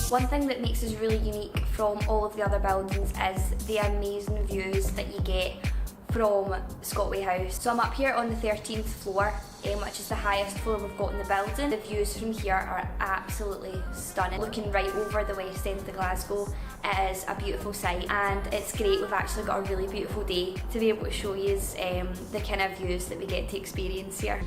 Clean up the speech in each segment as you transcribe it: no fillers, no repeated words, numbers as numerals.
One thing that makes us really unique from all of the other buildings is the amazing views that you get from Scotway House. So I'm up here on the 13th floor, which is the highest floor we've got in the building. The views from here are absolutely stunning. Looking right over the west end of Glasgow, it is a beautiful sight, and it's great. We've actually got a really beautiful day to be able to show you the kind of views that we get to experience here.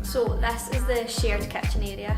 So this is the shared kitchen area.